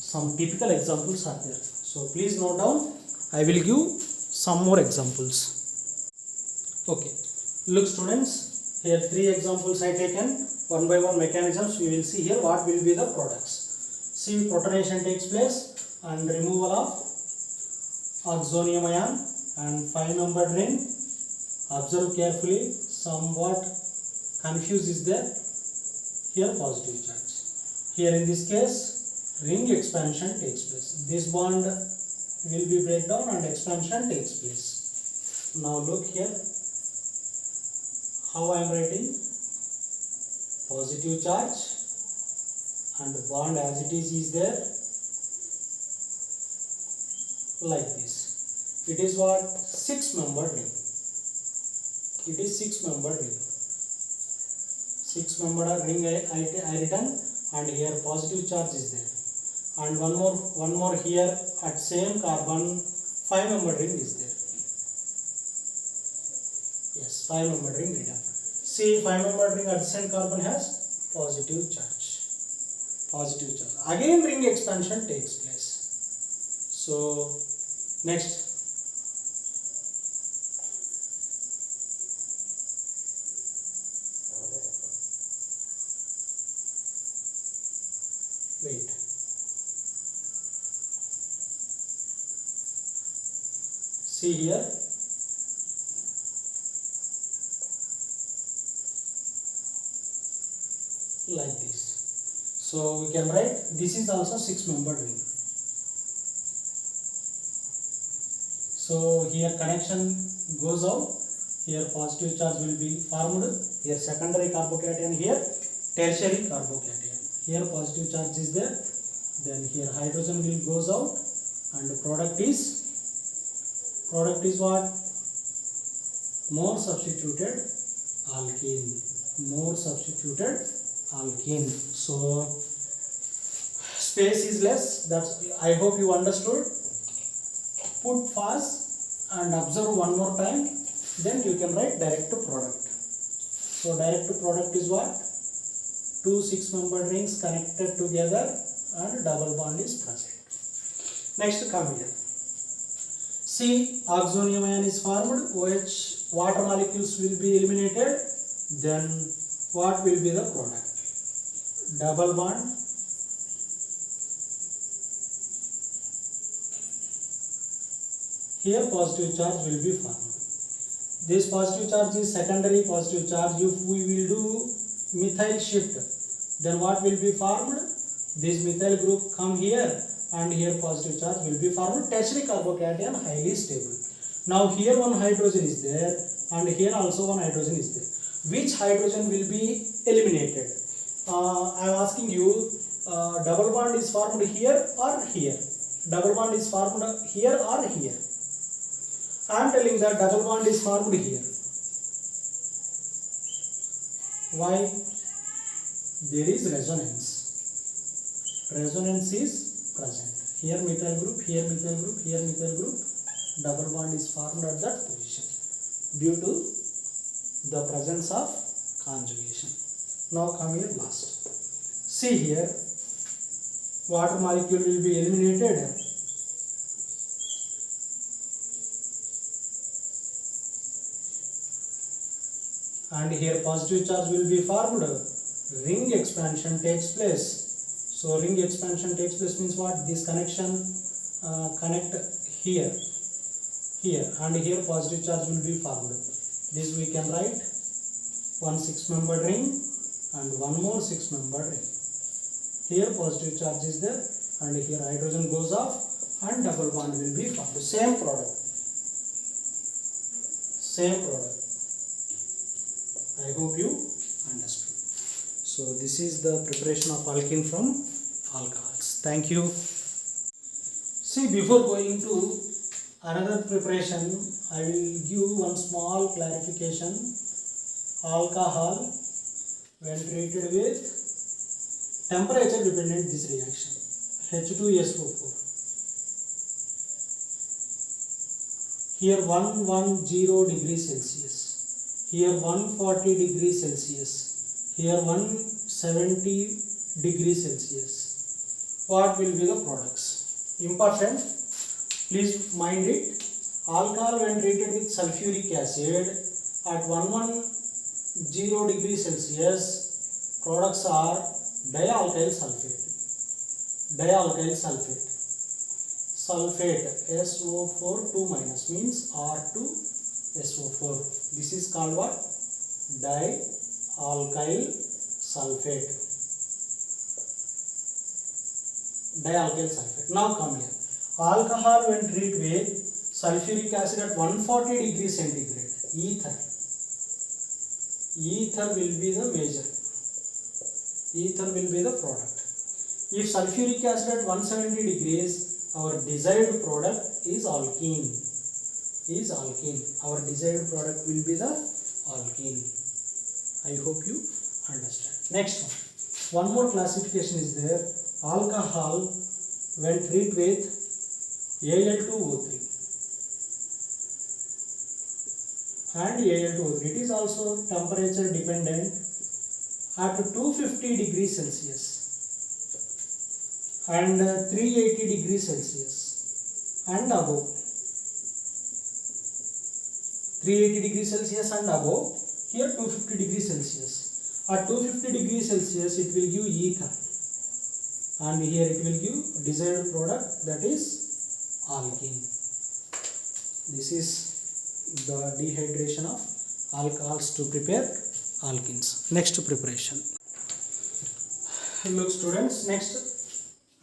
Some typical examples are there. So please note down. I will give some more examples. Okay. Look students. Here 3 examples I taken. One by one mechanisms. We will see here what will be the products. See, protonation takes place and removal of oxonium ion and 5-membered ring. Observe carefully. Somewhat confused is there. Here positive charge. Here in this case, ring expansion takes place. This bond will be breakdown and expansion takes place. Now look here. How I am writing? Positive charge and bond as it is there. Like this. It is what? 6-membered ring. It is 6-membered ring. 6-membered ring I written. And here positive charge is there, and one more here at same carbon 5-membered ring is there. Yes, 5-membered ring written. See, 5-membered ring at same carbon has positive charge. Positive charge. Again ring expansion takes place. So next. Wait. See here. Like this. So we can write this is also 6-membered ring. So here connection goes out. Here positive charge will be formed. Here secondary carbocation. Here tertiary carbocation. Here positive charge is there, then here hydrogen will goes out, and the product is what? More substituted alkene. More substituted alkene. So space is less. That's, I hope you understood. Put fast and observe one more time. Then you can write direct to product. So direct to product is what? 2 6-membered rings connected together and double bond is present. Next, come here. See, oxonium ion is formed, OH water molecules will be eliminated. Then what will be the product? Double bond. Here positive charge will be formed. This positive charge is secondary positive charge. If we will do methyl shift, then what will be formed? This methyl group come here, and here positive charge will be formed. Tertiary carbocation highly stable. Now here one hydrogen is there, and here also one hydrogen is there. Which hydrogen will be eliminated? I am asking you, double bond is formed here or here? Double bond is formed here or here? I am telling that double bond is formed here. Why? There is resonance. Resonance is present. Here methyl group, here methyl group, here methyl group. Double bond is formed at that position due to the presence of conjugation. Now come here last. See here, water molecule will be eliminated. And here positive charge will be formed. Ring expansion takes place. So ring expansion takes place means what? This connection connect here. here, and here positive charge will be formed. This we can write one 6-membered ring and one more 6-membered ring. Here positive charge is there, and here hydrogen goes off and double bond will be formed. Same product. Same product. I hope you understood. So this is the preparation of alkene from alcohols. Thank you. See, before going to another preparation, I will give one small clarification. Alcohol, when treated with temperature dependent this reaction, H2SO4. Here 110 degrees Celsius, here 140 degrees Celsius, here 170 degrees Celsius. What will be the products? Important, please mind it. Alcohol when treated with sulfuric acid at 110 degrees Celsius, products are dialkyl sulfate. Dialkyl sulfate. Sulfate SO4 2 minus means R2SO4. This is called what? Dialkyl sulfate. Dialkyl sulfate. Now come here. Alcohol when treated with sulfuric acid at 140 degrees centigrade, ether. Ether will be the major. Ether will be the product. If sulfuric acid at 170 degrees, our desired product is alkene. Our desired product will be the alkene. I hope you understand. Next one more classification is there. Alcohol when treated with Al2O3 and Al2O3, it is also temperature dependent at 250 degrees Celsius and 380 degrees Celsius and above. 380 degrees Celsius and above. Here 250 degrees Celsius. At 250 degrees Celsius it will give ether, and here it will give desired product, that is alkene. This is the dehydration of alcohols to prepare alkenes. Next preparation. Look students, next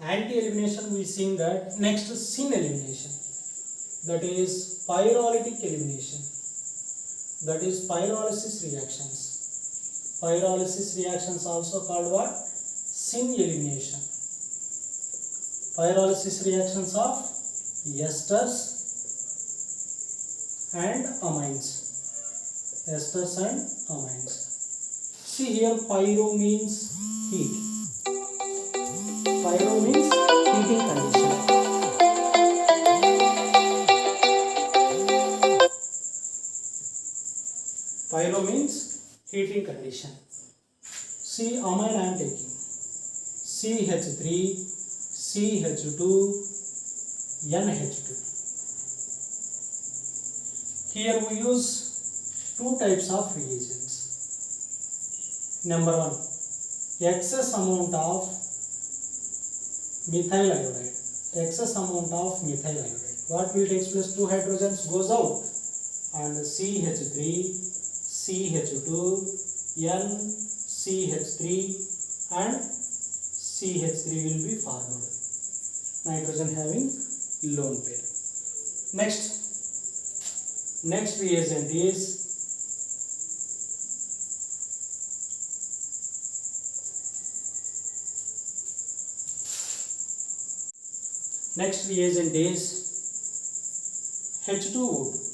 anti-elimination we seen that. Next syn elimination, that is pyrolytic elimination, that is pyrolysis reactions. Pyrolysis reactions also called what? Syn elimination. Pyrolysis reactions of esters and amines. Esters and amines. See here, pyro means heat. Pyro means heating condition. Pyro means heating condition. See, amine I am taking CH3, CH2, NH2. Here we use two types of reagents. Number one, excess amount of methyl iodide. Excess amount of methyl iodide. What will take place? Two hydrogens goes out, and CH3, CH2, NCH3 and CH3 will be formed. Nitrogen having lone pair. Next reagent is H2O2.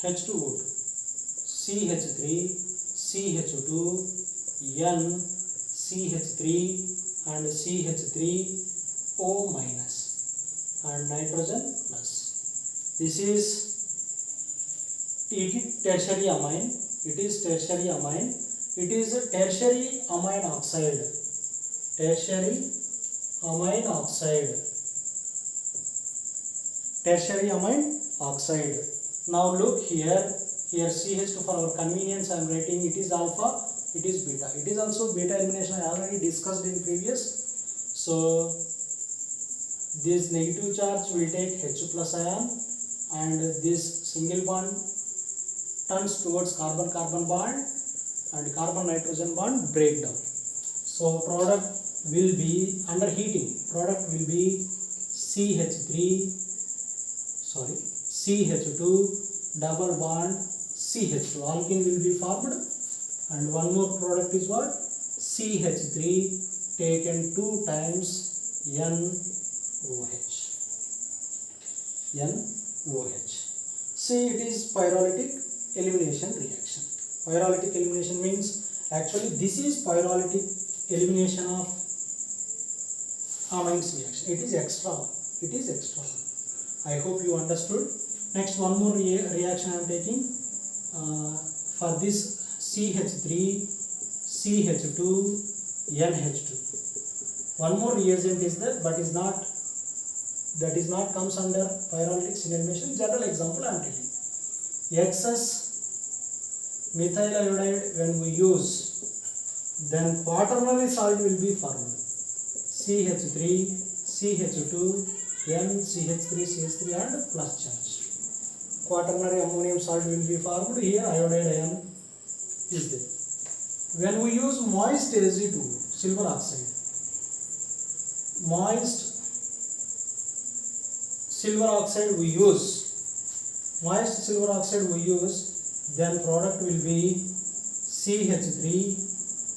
H2O2. CH3, CH2, N, CH3 and CH3O minus and nitrogen plus. This is tertiary amine. It is tertiary amine. It is a tertiary amine oxide. Tertiary amine oxide. Tertiary amine oxide. Now look here. Here CH2 for our convenience I am writing it is alpha, it is beta. It is also beta elimination I already discussed in previous. So This negative charge will take H plus ion, and this single bond turns towards carbon-carbon bond, and carbon-nitrogen bond breakdown. So product will be under heating. Product will be CH2 double bond CH2. Alkene will be formed, and one more product is what? CH3 taken 2 times NOH. See, it is pyrolytic elimination reaction. Pyrolytic elimination means actually this is pyrolytic elimination of amines reaction. It is extra one. I hope you understood. Next, one more reaction I am taking for this CH3 CH2 NH2. One more reagent is there, but is not comes under pyrolytic elimination. General example I am telling. Excess methyl iodide when we use, then quaternary salt will be formed. CH3 CH2 NCH3 CH3 and plus charge. Quaternary ammonium salt will be formed. Here iodide ion is there. When we use moist Ag2 silver oxide, we use, then product will be CH3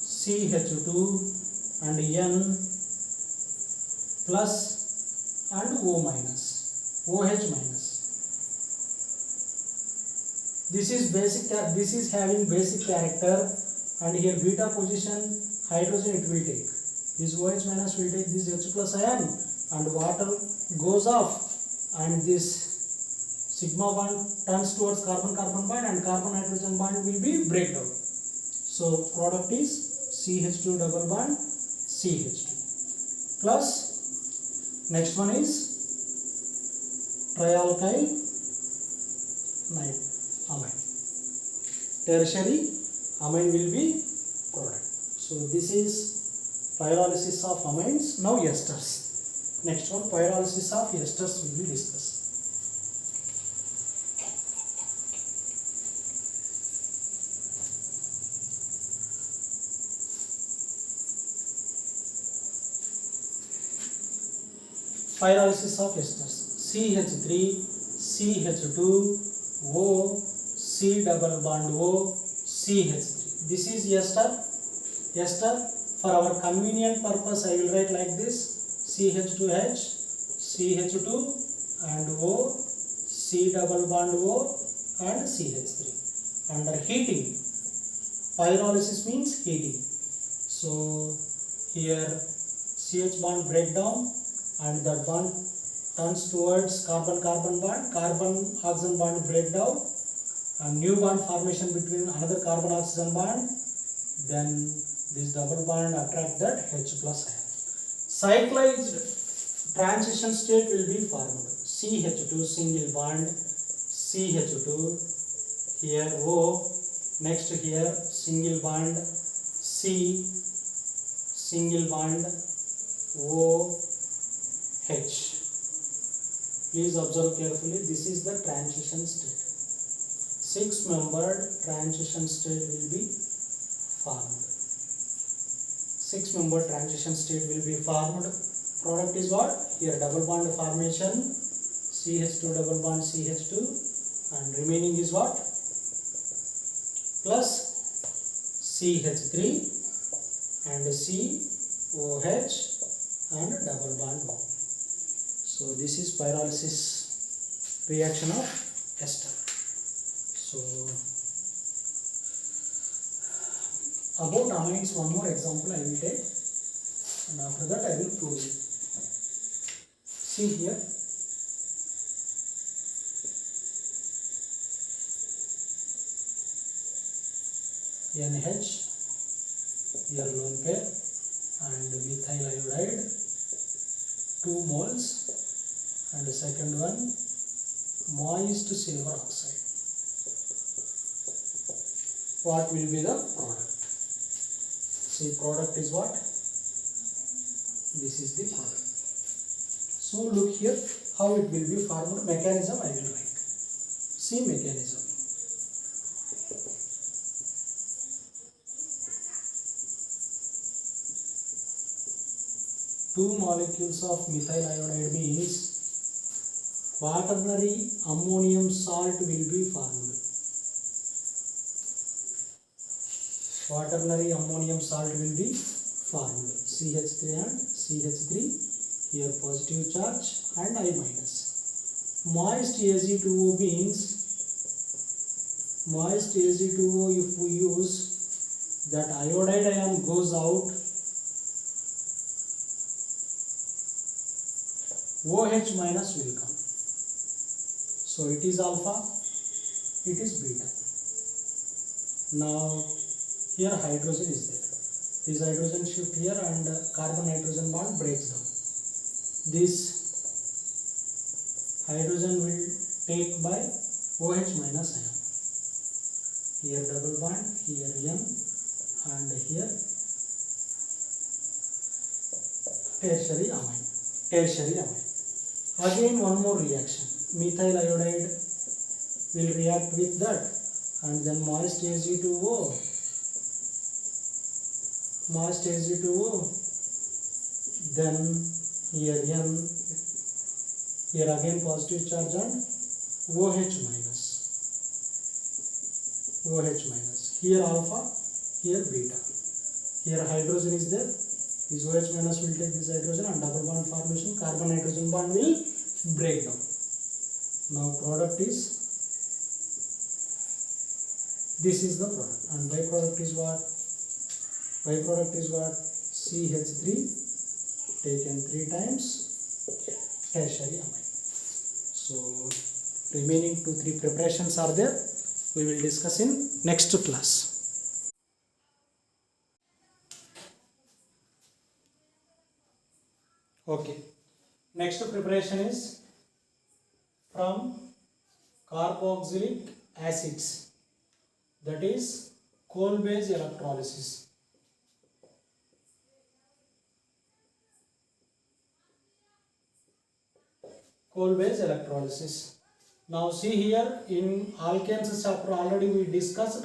CH2 and N plus and O minus, OH minus. This is having basic character, and here beta position hydrogen it will take. This OH minus will take this H plus ion, and water goes off, and this sigma bond turns towards carbon-carbon bond, and carbon-nitrogen bond will be breakdown. So product is CH2 double bond CH2 plus, next one is trialkyl amine. Tertiary amine will be product. So this is pyrolysis of amines. Now esters. Next one, pyrolysis of esters will be discussed. Pyrolysis of esters. CH3 CH2 O C double bond O CH3. This is ester. For our convenient purpose, I will write like this: CH2H, CH2 and O, C double bond O and CH3. Under heating, pyrolysis means heating. So here CH bond breakdown, and that bond turns towards carbon-carbon bond, carbon-oxygen bond breakdown, and new bond formation between another carbon-oxygen bond. Then this double bond attract that H plus ion. Cyclized transition state will be formed. CH2 single bond CH2, here O, next here single bond C, single bond OH. Please observe carefully. This is the transition state. 6-membered transition state will be formed. 6-membered transition state will be formed. Product is what? Here double bond formation, CH2 double bond CH2, and remaining is what? Plus CH3 and COH and double bond O. So this is pyrolysis reaction of ester. So about amines, one more example I will take, and after that I will prove it. See here, NH, here lone pair, and methyl iodide 2 moles, and the second one moist silver oxide. What will be the product? See, product is what? This is the product. So look here how it will be formed. Mechanism I will write. See mechanism. Two molecules of methyl iodide means quaternary ammonium salt will be formed. Quaternary ammonium salt will be formed. CH3 and CH3. Here positive charge and I minus. Moist Ag2O means moist Ag2O, if we use that iodide ion goes out, OH minus will come. So it is alpha, it is beta. Now here hydrogen is there. This hydrogen shift here and carbon nitrogen bond breaks down. This hydrogen will take by OH minus ion. Here double bond, here N and here tertiary amine. Tertiary amine. Again one more reaction. Methyl iodide will react with that and then moist Ag2O. Moist Ag2O. Then here N. Here again positive charge and OH minus. OH minus. Here alpha, here beta. Here hydrogen is there. This OH minus will take this hydrogen and double bond formation, carbon nitrogen bond will break down. Now product is, this is the product and byproduct is what? Byproduct is what? CH3 taken 3 times tertiary amine. So remaining 2-3 preparations are there. We will discuss in next class. Okay. Next preparation is from carboxylic acids, that is coal base electrolysis. Coal base electrolysis. Now see here in alkanes chapter already we discussed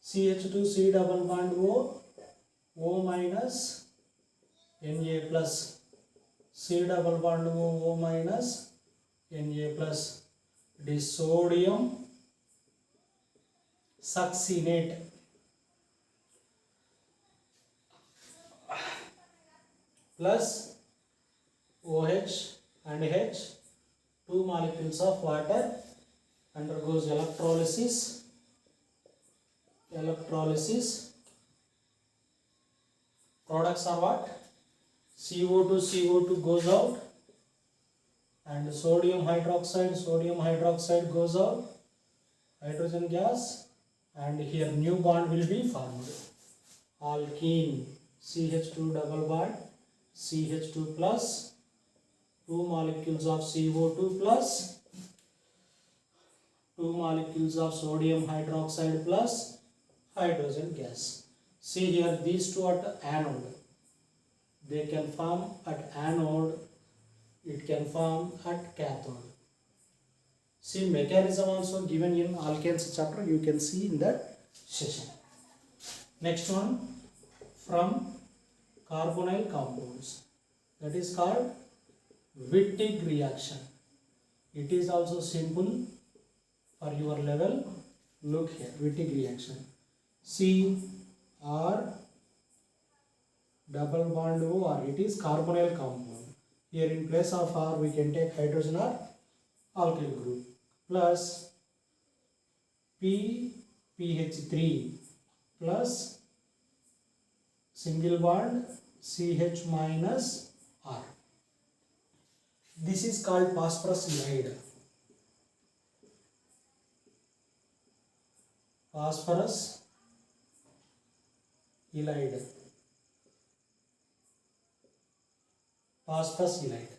CH2 C double bond O minus Na plus, C double bond O minus Na plus. It is sodium succinate plus OH and H, 2 molecules of water, undergoes electrolysis. Products are what? CO2 goes out and sodium hydroxide goes out, hydrogen gas, and here new bond will be formed. Alkene, CH2 double bond, CH2 plus, 2 molecules of CO2 plus, 2 molecules of sodium hydroxide plus hydrogen gas. See here these two at anode. They can form at anode, it can form at cathode. See mechanism also given in alkanes chapter, you can see in that session. Next one, from carbonyl compounds, that is called Wittig reaction. It is also simple for your level. Look here, Wittig reaction. C R double bond O R, it is carbonyl compound. Here in place of R we can take hydrogen or alkyl group, plus PH3 plus single bond CH minus R. This is called phosphorus ylide. Phosphorus ylide. Phosphorus ylide.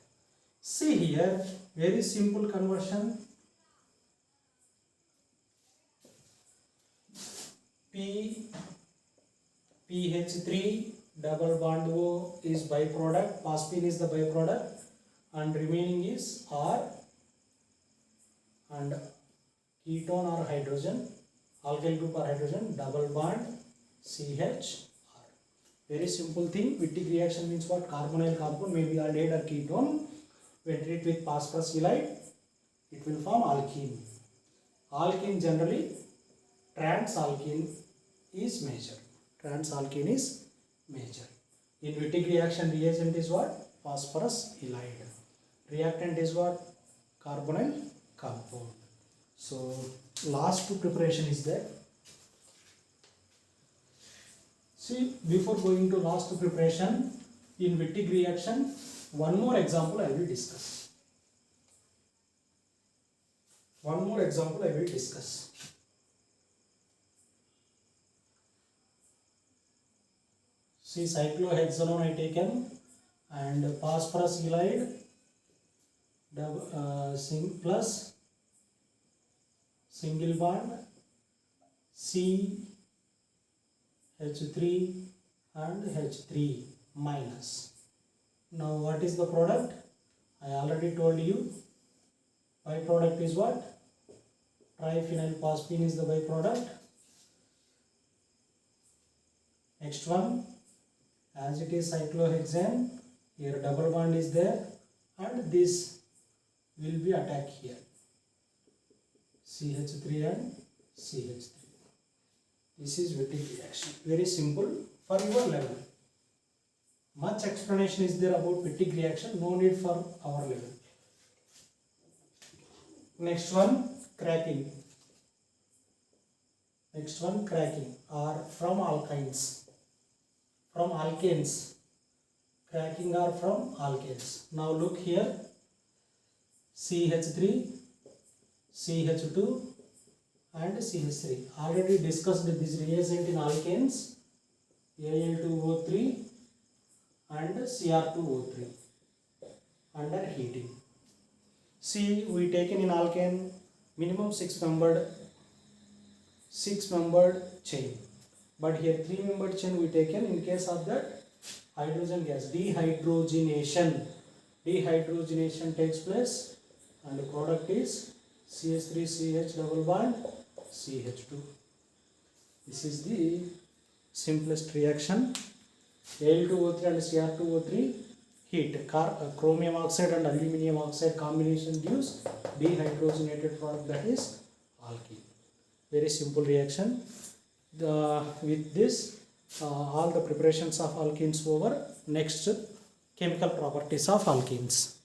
See here, very simple conversion. PH3 double bond O is byproduct, phosphine is the byproduct, and remaining is R, and ketone or hydrogen, alkyl group or hydrogen, double bond CH. Very simple thing. Wittig reaction means what? Carbonyl compound may be aldehyde or ketone. When treated with phosphorus halide, it will form alkene. Alkene generally, transalkene is major. Transalkene is major. In Wittig reaction, reagent is what? Phosphorus halide. Reactant is what? Carbonyl compound. So last preparation is there. See, before going to last preparation, in Wittig reaction, one more example I will discuss. One more example I will discuss. See, cyclohexanone I taken and phosphorus halide plus single bond CH3 and H3 minus. Now what is the product? I already told you. Byproduct is what? Triphenylphosphine is the byproduct. Next one, as it is cyclohexane, here double bond is there and this will be attacked here. CH3 and CH3. This is Wittig reaction. Very simple for your level. Much explanation is there about Wittig reaction, no need for our level. Next one, cracking. Next one, cracking are from alkynes. From alkanes. Cracking are from alkanes. Now look here. CH3, CH2 and CH3. Already discussed this reagent in alkanes. Al2O3 and Cr2O3 under heating. See, we taken in alkane minimum 6-membered chain, but here 3-membered chain we taken. In case of that hydrogen gas dehydrogenation takes place and the product is CH3CH double bond CH2. This is the simplest reaction. Al2O3 and Cr2O3 heat, chromium oxide and aluminum oxide combination gives dehydrogenated product, that is alkene. Very simple reaction. With this all the preparations of alkenes over. Next, chemical properties of alkenes.